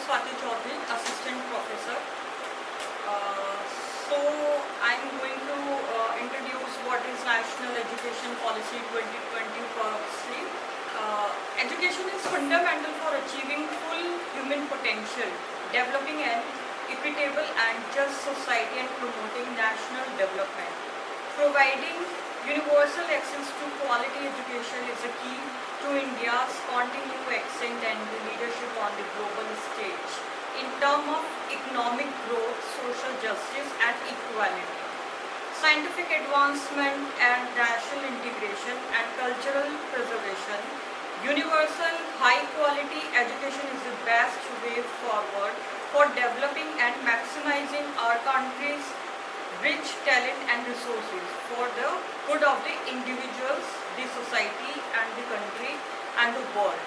Swati Chaudhary, Assistant Professor. So I'm going to introduce what is National Education Policy 2020 firstly. Education is fundamental for achieving full human potential, developing an equitable and just society and promoting national development. Providing universal access to quality education is a key to India's continued ascent and leadership on the global stage in terms of economic growth, social justice and equality, scientific advancement and racial integration and cultural preservation. Universal high-quality education is the best way forward for developing and maximizing our country's rich talent and resources for the good of the individuals, the society and the country and the world.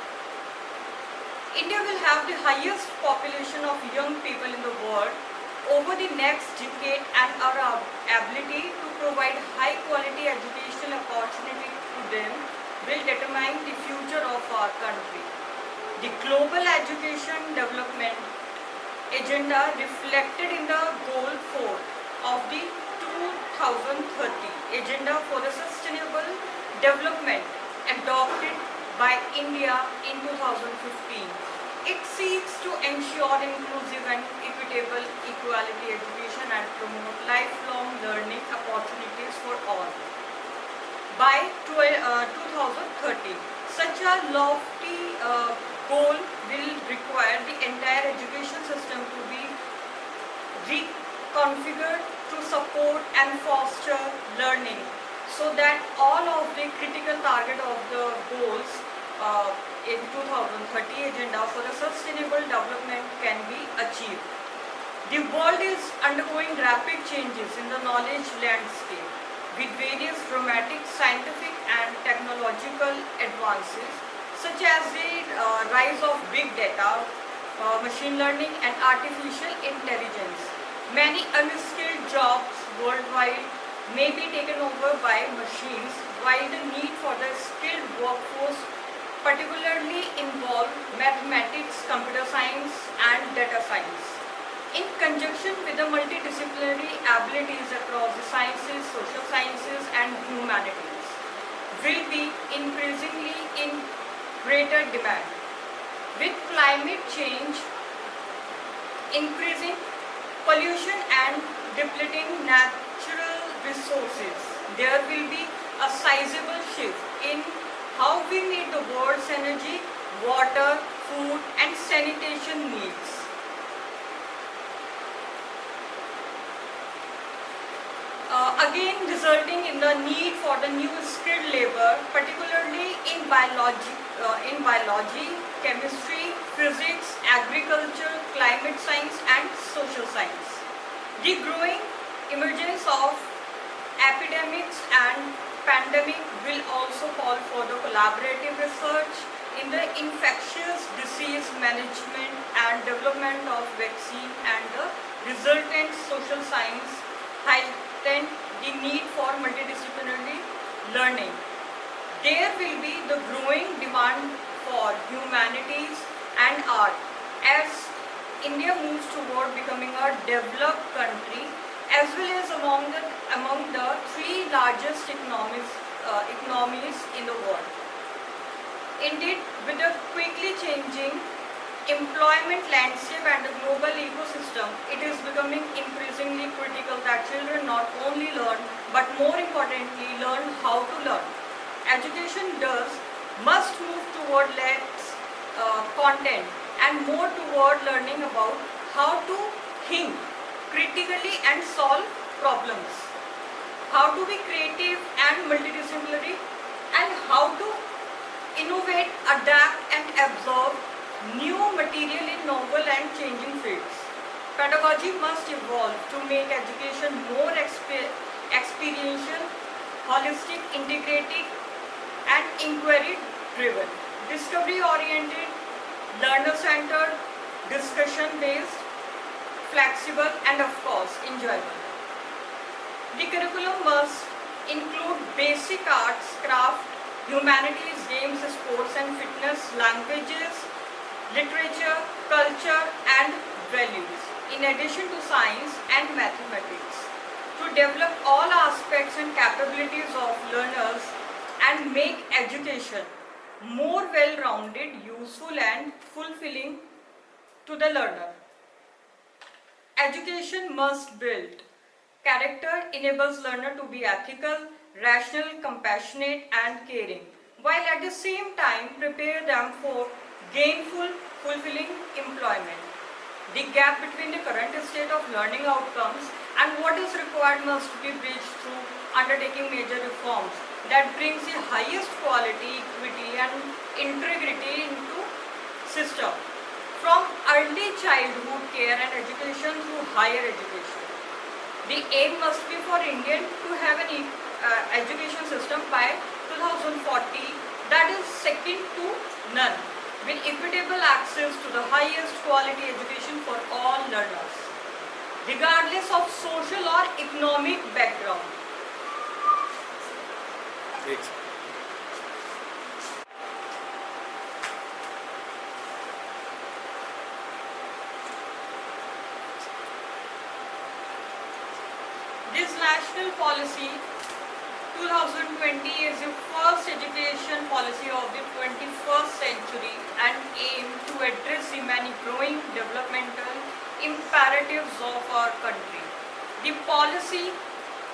India will have the highest population of young people in the world over the next decade, and our ability to provide high quality educational opportunity to them will determine the future of our country. The Global Education Development Agenda reflected in the Goal 4 of the 2030 Agenda for the Sustainable Development adopted by India in 2015. It seeks to ensure inclusive and equitable equality education and promote lifelong learning opportunities for all. By 2030, such a lofty goal will require the entire education system to be reconfigured to support and foster learning, so that all of the critical target of the goals in 2030 agenda for the sustainable development can be achieved. The world is undergoing rapid changes in the knowledge landscape with various dramatic scientific and technological advances such as the rise of big data, machine learning and artificial intelligence. Many unskilled jobs worldwide may be taken over by machines, while the need for the skilled workforce particularly involve mathematics, computer science and data science. In conjunction with the multidisciplinary abilities across the sciences, social sciences and humanities will be increasingly in greater demand. With climate change increasing, pollution and depleting natural resources, there will be a sizable shift in how we meet the world's energy, water, food and sanitation needs. Again, resulting in the need for the new skilled labor, particularly in biology, chemistry, physics, agriculture, climate science and social science. The growing emergence of epidemics and pandemic will also call for the collaborative research in the infectious disease management and development of vaccine, and the resultant social science heightened the need for multidisciplinary learning. There will be the growing demand for humanities and art as India moves toward becoming a developed country, as well as among the three largest economies in the world. Indeed, with the quickly changing employment landscape and the global ecosystem, it is becoming increasingly critical that children not only learn, but more importantly, learn how to learn. Education must move toward less content and more toward learning about how to think critically and solve problems, how to be creative and multidisciplinary, and how to innovate, adapt and absorb new material in novel and changing fields. Pedagogy must evolve to make education more experiential, holistic, integrated and inquiry-driven, discovery-oriented, learner-centered, discussion-based, flexible and of course enjoyable. The curriculum must include basic arts, craft, humanities, games, sports and fitness, languages, literature, culture and values, in addition to science and mathematics, to develop all aspects and capabilities of learners and make education more well-rounded, useful and fulfilling to the learner. Education must build character, enables learner to be ethical, rational, compassionate and caring, while at the same time prepare them for gainful, fulfilling employment. The gap between the current state of learning outcomes and what is required must be bridged through undertaking major reforms that brings the highest quality, equity and integrity into system, from early childhood care and education to higher education. The aim must be for India to have an education system by 2040 that is second to none, with equitable access to the highest quality education for all learners, regardless of social or economic background. This national policy 2020 is the first education policy of the 21st century and aim to address the many growing developmental imperatives of our country. The policy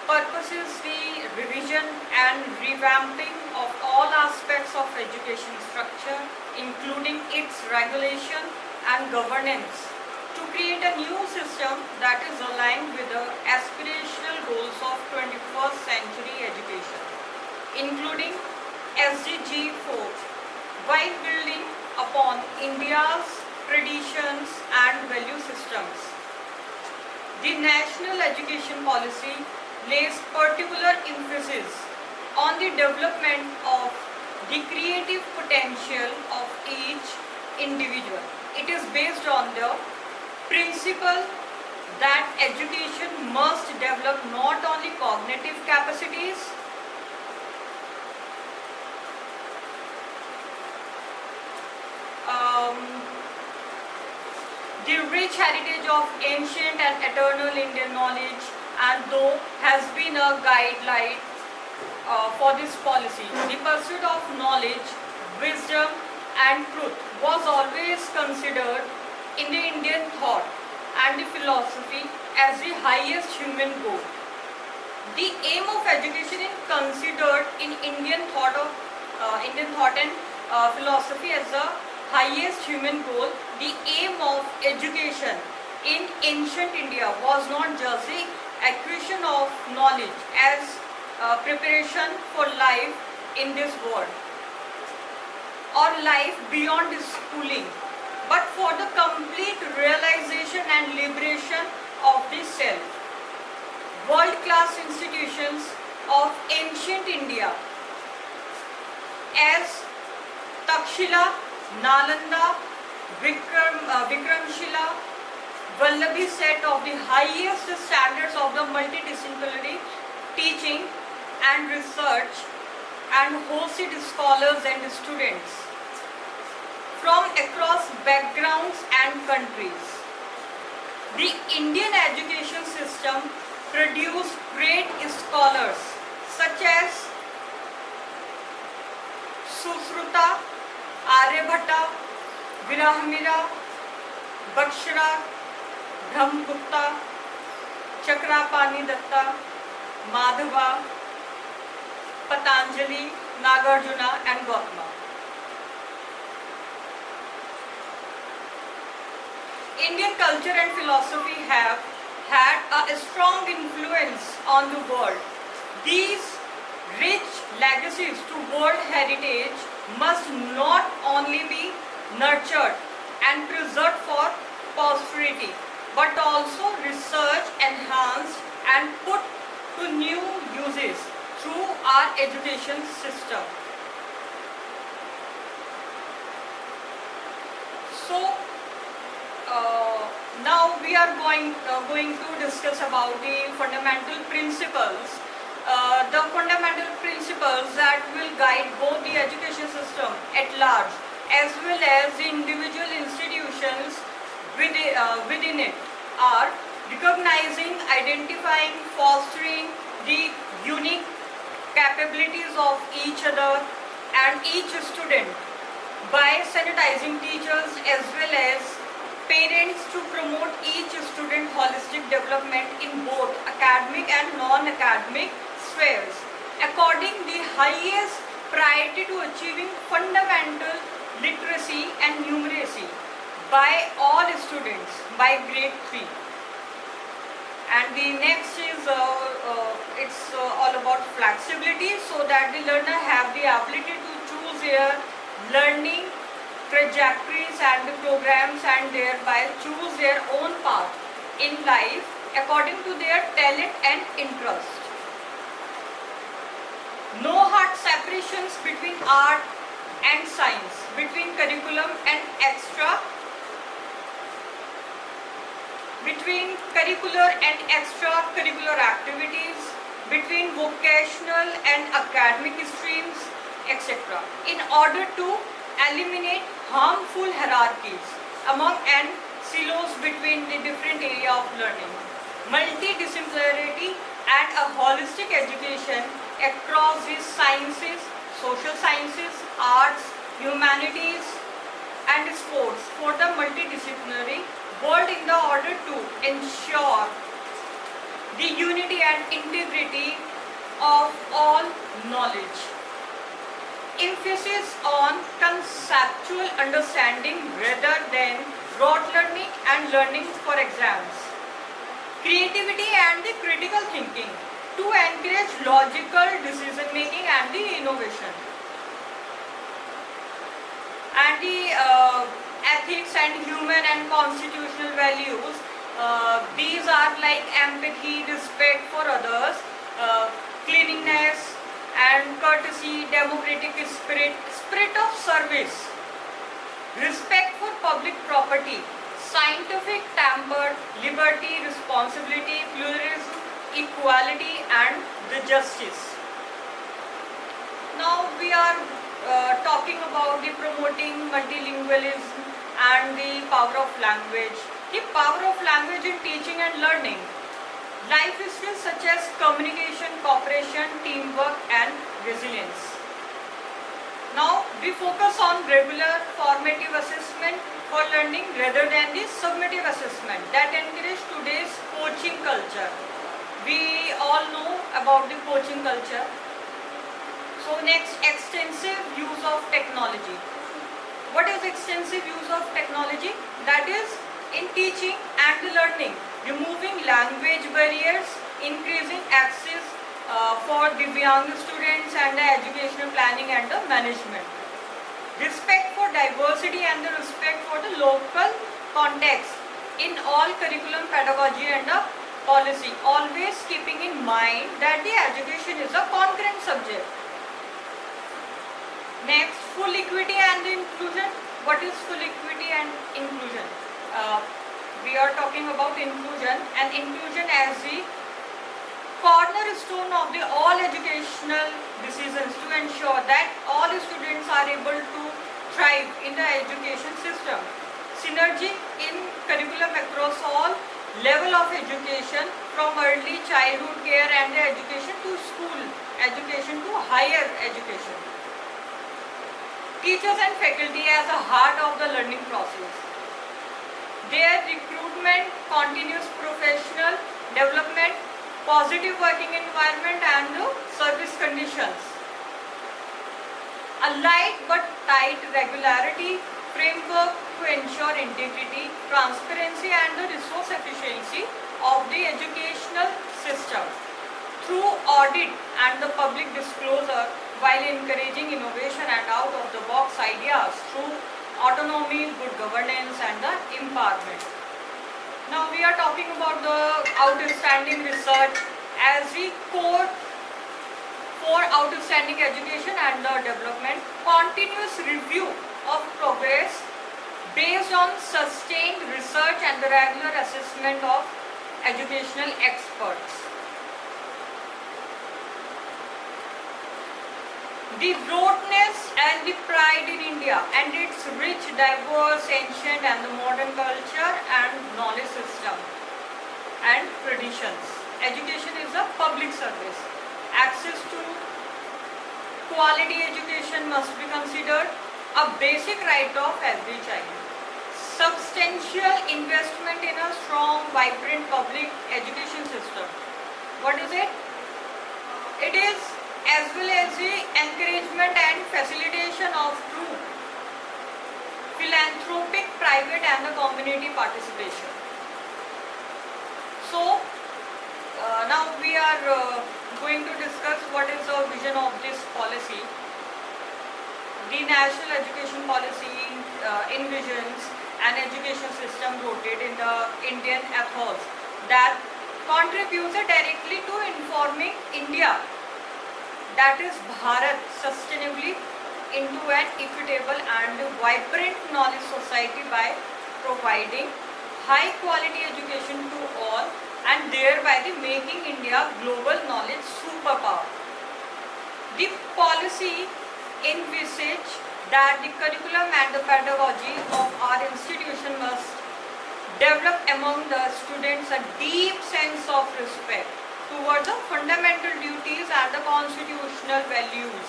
purposes the revision and revamping of all aspects of education structure, including its regulation and governance, to create a new system that is aligned with the aspirational goals of 21st century education, including SDG 4, while building upon India's traditions and value systems. The national education policy lays particular emphasis on the development of the creative potential of each individual. It is based on the principle that education must develop not only cognitive capacities the rich heritage of ancient and eternal Indian knowledge, and though has been a guideline for this policy. The pursuit of knowledge, wisdom and truth was always considered in the Indian thought and the philosophy as the highest human goal. The aim of education is considered in Indian thought and philosophy as the highest human goal. The aim of education in ancient India was not just the acquisition of knowledge as preparation for life in this world or life beyond schooling, but for the complete realization and liberation of the self. World-class institutions of ancient India as Takshila, Nalanda, Vikramshila, Vallabhi set of the highest standards of the multidisciplinary teaching and research and hosted scholars and students from across backgrounds and countries. The Indian education system produced great scholars such as Susruta, Aryabhatta, Virahmira, Bakshara, Brahmagupta, Chakrapani Datta, Madhava, Patanjali, Nagarjuna and Gautama. Indian culture and philosophy have had a strong influence on the world. These rich legacies to world heritage must not only be nurtured and preserved for posterity, but also researched, enhanced and put to new uses through our education system. So now we are going to discuss about the fundamental principles. The fundamental principles that will guide both the education system at large as well as the individual institutions within it are recognizing, identifying, fostering the unique capabilities of each other and each student by sanitizing teachers as well as parents to promote each student holistic development in both academic and non-academic spheres, according the highest priority to achieving fundamental literacy and numeracy by all students by grade 3. And the next is it's all about flexibility, so that the learner have the ability to choose their learning trajectories and the programs and thereby choose their own path in life according to their talent and interest. No hard separations between art and science, between curriculum and extra, between curricular and extracurricular activities, between vocational and academic streams, etc., in order to eliminate harmful hierarchies among and silos between the different area of learning. Multidisciplinarity and a holistic education across the sciences, social sciences, arts, humanities and sports for the multidisciplinary world in the order to ensure the unity and integrity of all knowledge. Emphasis on conceptual understanding rather than rote learning and learning for exams. Creativity and the critical thinking to encourage logical decision making and the innovation. And the ethics and human and constitutional values, these are like empathy, respect for others, cleanliness and courtesy, democratic spirit, spirit of service, respect for public property, scientific temper, liberty, responsibility, pluralism, equality and the justice. Now we are talking about the promoting multilingualism and the power of language. The power of language in teaching and learning. Life skills such as communication, cooperation, teamwork and resilience. Now we focus on regular formative assessment for learning rather than the summative assessment that encourages today's coaching culture. We all know about the coaching culture. So next, extensive use of technology. What is extensive use of technology? That is in teaching and learning, removing language barriers, increasing access for Divyang students and the educational planning and the management. Respect for diversity and the respect for the local context in all curriculum, pedagogy and the policy, always keeping in mind that the education is a concurrent subject. Next, full equity and inclusion. What is full equity and inclusion? We are talking about inclusion, and inclusion as the cornerstone of the all educational decisions to ensure that all students are able to thrive in the education system. Synergy in curriculum across all level of education, from early childhood care and the education to school education to higher education. Teachers and faculty as a heart of the learning process. Their recruitment, continuous professional development, positive working environment and service conditions. A light but tight regularity framework to ensure integrity, transparency and the resource efficiency of the educational system through audit and the public disclosure, while encouraging innovation and out-of-the-box ideas through autonomy, good governance and the empowerment. Now we are talking about the outstanding research as the core for outstanding education and the development. Continuous review of progress based on sustained research and the regular assessment of educational experts. The rootedness and the pride in India and its rich, diverse, ancient and the modern culture and knowledge system and traditions. Education is a public service. Access to quality education must be considered a basic right of every child. Substantial investment in a strong, vibrant public education system. What is it? It is as well as the encouragement and facilitation of true philanthropic, private and the community participation. So, now we are going to discuss what is the vision of this policy. The National Education Policy envisions an education system rooted in the Indian ethos that contributes directly to informing India, that is Bharat, sustainably into an equitable and vibrant knowledge society by providing high quality education to all and thereby making India global knowledge superpower. The policy envisages that the curriculum and the pedagogy of our institution must develop among the students a deep sense of respect towards the fundamental duties and the constitutional values,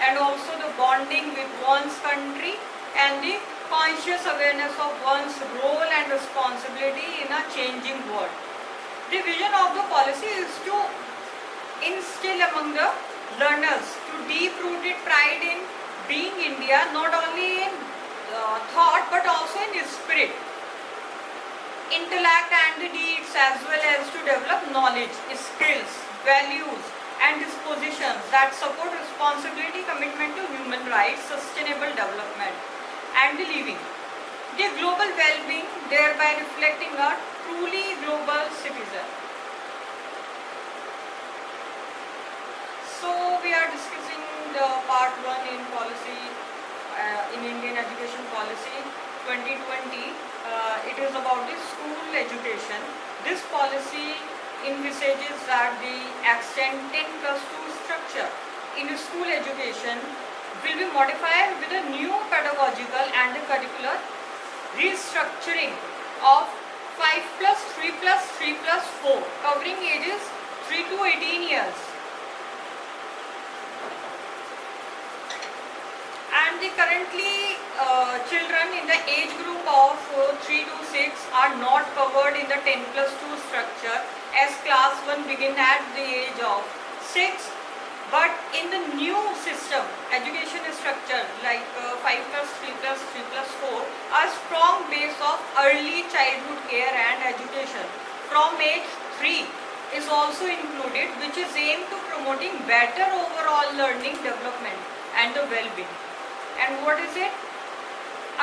and also the bonding with one's country and the conscious awareness of one's role and responsibility in a changing world. The vision of the policy is to instill among the learners to deep-rooted pride in being India, not only in thought but also in spirit, intellect and deeds, as well as to develop knowledge, skills, values and dispositions that support responsibility, commitment to human rights, sustainable development and the living, the global well-being, thereby reflecting a truly global citizen. So we are discussing the part 1 in policy, in Indian education policy 2020. It is about the school education. This policy envisages that the extant 10+2 structure in school education will be modified with a new pedagogical and curricular restructuring of 5+3+3+4 covering ages 3 to 18 years. And the currently children in the age group of 3 to 6 are not covered in the 10+2 structure, as class 1 begin at the age of 6. But in the new system, education structure like 5+3+3+4, a strong base of early childhood care and education from age 3 is also included, which is aimed to promoting better overall learning development and the well-being. And what is it?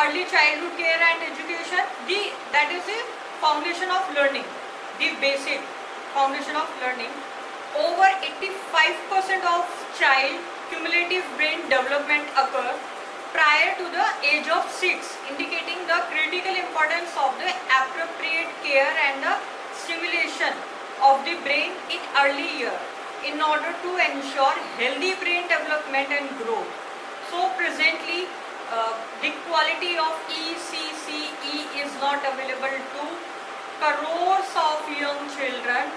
Early childhood care and education, that is the foundation of learning, the basic foundation of learning. Over 85% of child cumulative brain development occur prior to the age of 6, indicating the critical importance of the appropriate care and the stimulation of the brain in early year in order to ensure healthy brain development and growth. So presently the quality of ECCE is not available to crores of young children,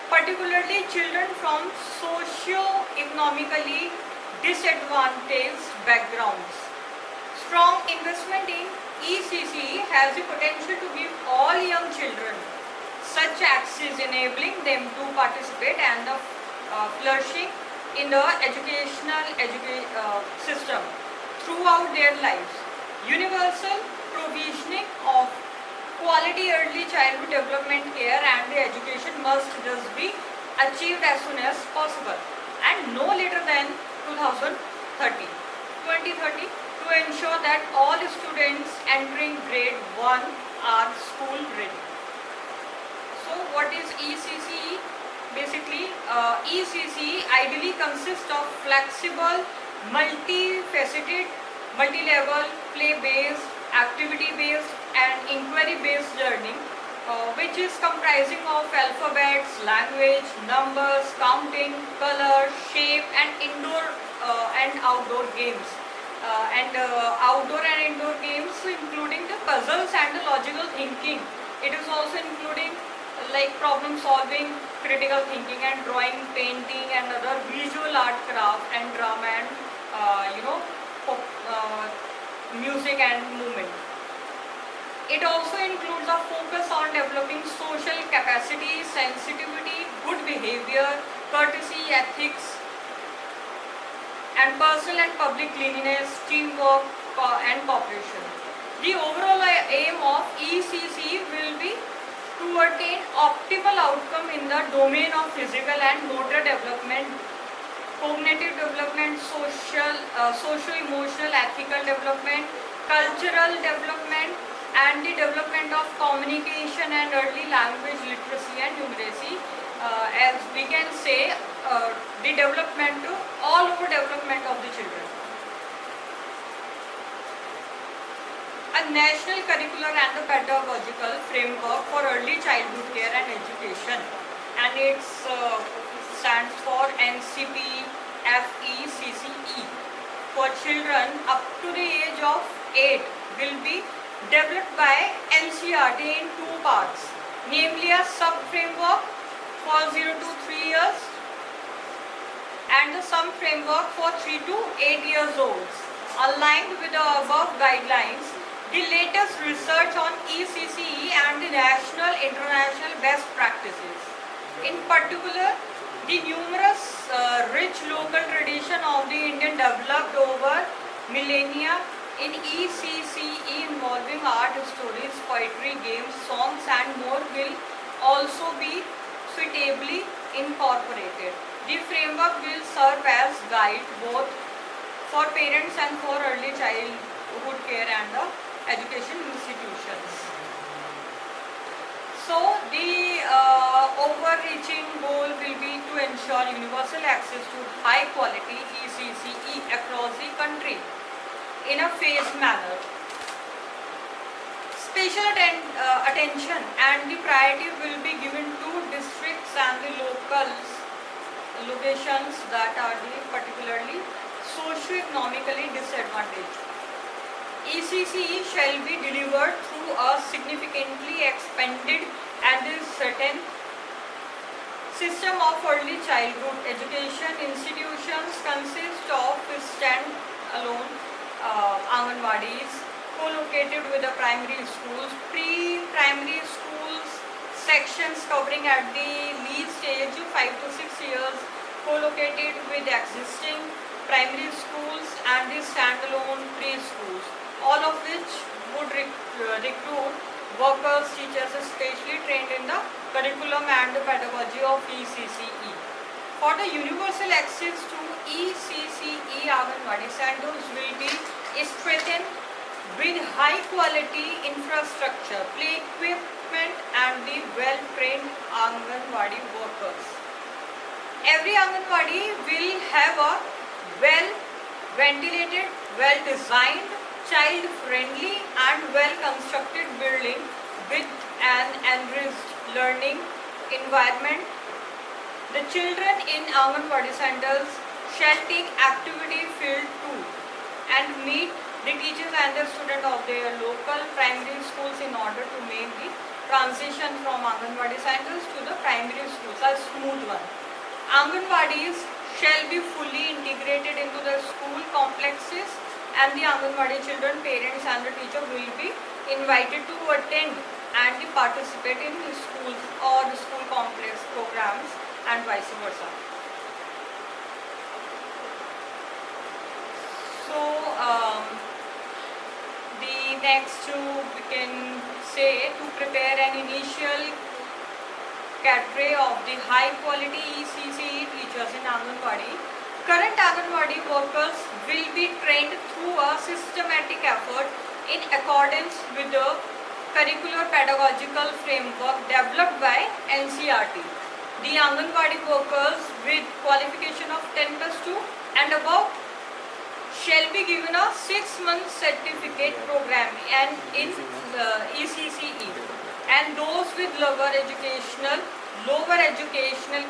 particularly children from socio-economically disadvantaged backgrounds. Strong investment in ECCE has the potential to give all young children such access, enabling them to participate and flourishing in the educational system throughout their lives. Universal provisioning of quality early childhood development care and the education must thus be achieved as soon as possible and no later than 2030 to ensure that all students entering grade 1 are school ready. So what is ECCE? Basically, ECCE ideally consists of flexible, multifaceted, multi-level, play-based, activity-based and inquiry-based learning which is comprising of alphabets, language, numbers, counting, color, shape, and indoor and outdoor games. Outdoor and indoor games, including the puzzles and the logical thinking. It is also including like problem solving, critical thinking, and drawing, painting, and other visual art, craft, and drama, and music and movement. It also includes a focus on developing social capacity, sensitivity, good behavior, courtesy, ethics, and personal and public cleanliness, teamwork, and cooperation. The overall aim of ECC will be to attain optimal outcome in the domain of physical and motor development, cognitive development, social-emotional, ethical development, cultural development, and the development of communication and early language literacy and numeracy. As we can say, the development, all over development of the children. A national curricular and the pedagogical framework for early childhood care and education, and it stands for NCP FECCE, for children up to the age of 8 will be developed by NCERT in two parts, namely a sub-framework for 0 to 3 years and the sum framework for 3 to 8 years old. Aligned with the above guidelines, the latest research on ECCE and the national international best practices. In particular, the numerous rich local tradition of the Indian developed over millennia in ECCE involving art, stories, poetry, games, songs, and more will also be suitably incorporated. The framework will serve as guide both for parents and for early childhood care and the education institutions. So the overreaching goal will be to ensure universal access to high quality ECCE across the country in a phased manner. Special attention and the priority will be given to districts and the locations that are particularly socio-economically disadvantaged. ECCE shall be delivered through a significantly expanded and certain system of early childhood education. Institutions consist of stand-alone Anganwadis co-located with the primary schools, pre-primary schools sections covering at the least age 5 to 6 years, co-located with existing primary schools and the standalone preschools, all of which would recruit workers, teachers especially trained in the curriculum and the pedagogy of ECCE. For the universal access to ECCE, Anganwadi centers will be strengthened with high quality infrastructure, play equipment, and the well-trained Anganwadi workers. Every Anganwadi will have a well-ventilated, well-designed, child-friendly and well-constructed building with an enriched learning environment. The children in Anganwadi centers shall take activity field too and meet the teachers and the students of their local primary schools in order to make the transition from Anganwadi centers to the primary schools a smooth one. Anganwadis shall be fully integrated into the school complexes, and the Anganwadi children, parents and the teacher will be invited to attend and participate in the schools or the school complex programs and vice versa. So the next we can say to prepare an initial cadre of the high quality ECCE teachers in Anganwadi. Current Anganwadi workers will be trained through a systematic effort in accordance with the curricular pedagogical framework developed by NCERT. The Anganwadi workers with qualification of 10+2 and above shall be given a 6-month certificate program and in ECCE and those with lower educational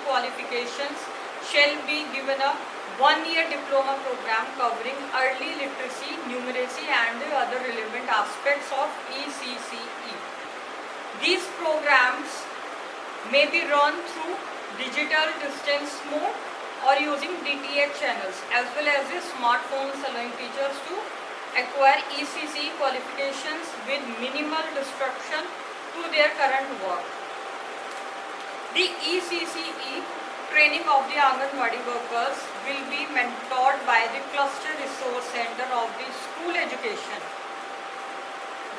qualifications shall be given a 1-year diploma program covering early literacy, numeracy and the other relevant aspects of ECCE. These programs may be run through digital distance mode or using DTH channels, as well as the smartphones, allowing teachers to acquire ECCE qualifications with minimal disruption to their current work. The ECCE training of the Anganwadi workers will be mentored by the Cluster Resource Center of the School Education.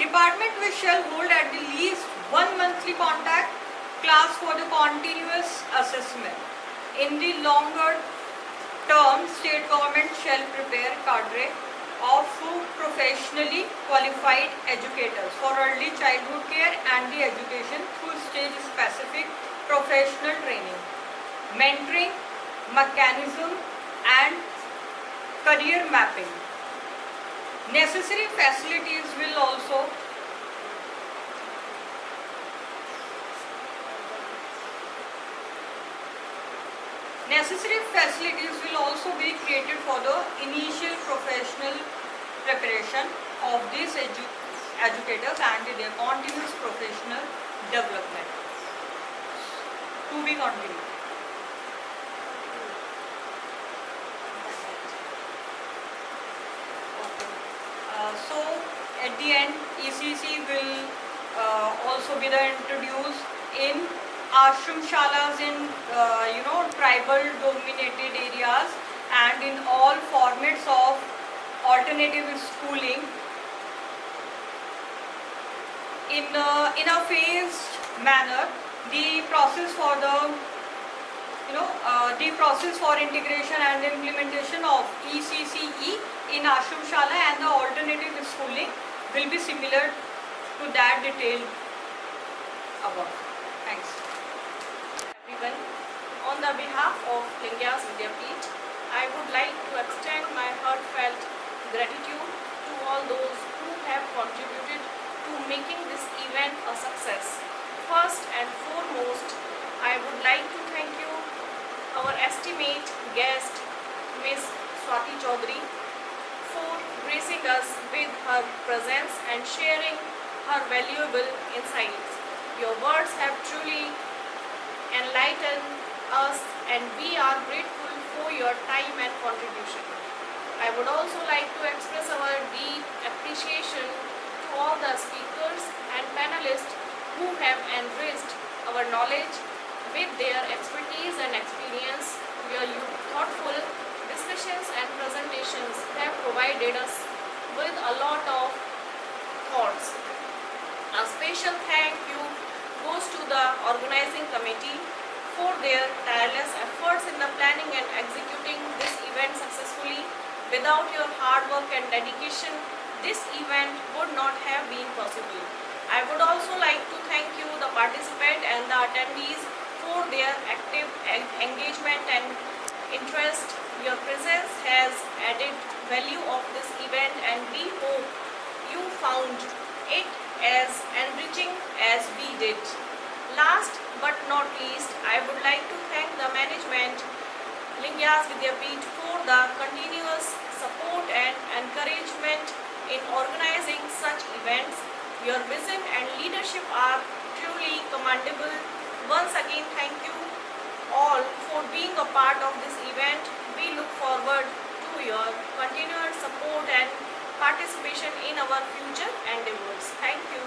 Department which shall hold at the least 1 monthly contact class for the continuous assessment. In the longer term, state government shall prepare cadre of professionally qualified educators for early childhood care and the education through stage specific professional training, mentoring, mechanism and career mapping. Necessary facilities will also be created for the initial professional preparation of these educators and their continuous professional development. To be continued. So at the end, ECC will also be introduced in ashram shalas in tribal dominated areas and in all formats of alternative schooling in a phased manner. The process for integration and implementation of ECCE in ashram shala and the alternative schooling will be similar to that detailed above. Thanks. Everyone, on the behalf of Lingyas Vidyapeeth, I would like to extend my heartfelt gratitude to all those who have contributed to making this event a success. First and foremost, I would like to thank you, our estimate guest, Ms. Swati Chaudhary, for gracing us with her presence and sharing her valuable insights. Your words have truly enlightened us and we are grateful for your time and contribution. I would also like to express our deep appreciation to all the speakers and panelists who have enriched our knowledge with their expertise and experience. Your thoughtful discussions and presentations have provided us with a lot of thoughts. A special thank you goes to the organizing committee for their tireless efforts in the planning and executing this event successfully. Without your hard work and dedication, this event would not have been possible. I would also like to thank you, the participants and the attendees, for their active engagement and interest. Your presence has added value of this event and we hope you found it as enriching as we did. Last but not least, I would like to thank the management, Lingyas Vidyapeeth, for the continuous support and encouragement in organizing such events. Your vision and leadership are truly commendable. Once again, thank you all for being a part of this event. We look forward to your continued support and participation in our future endeavors. Thank you.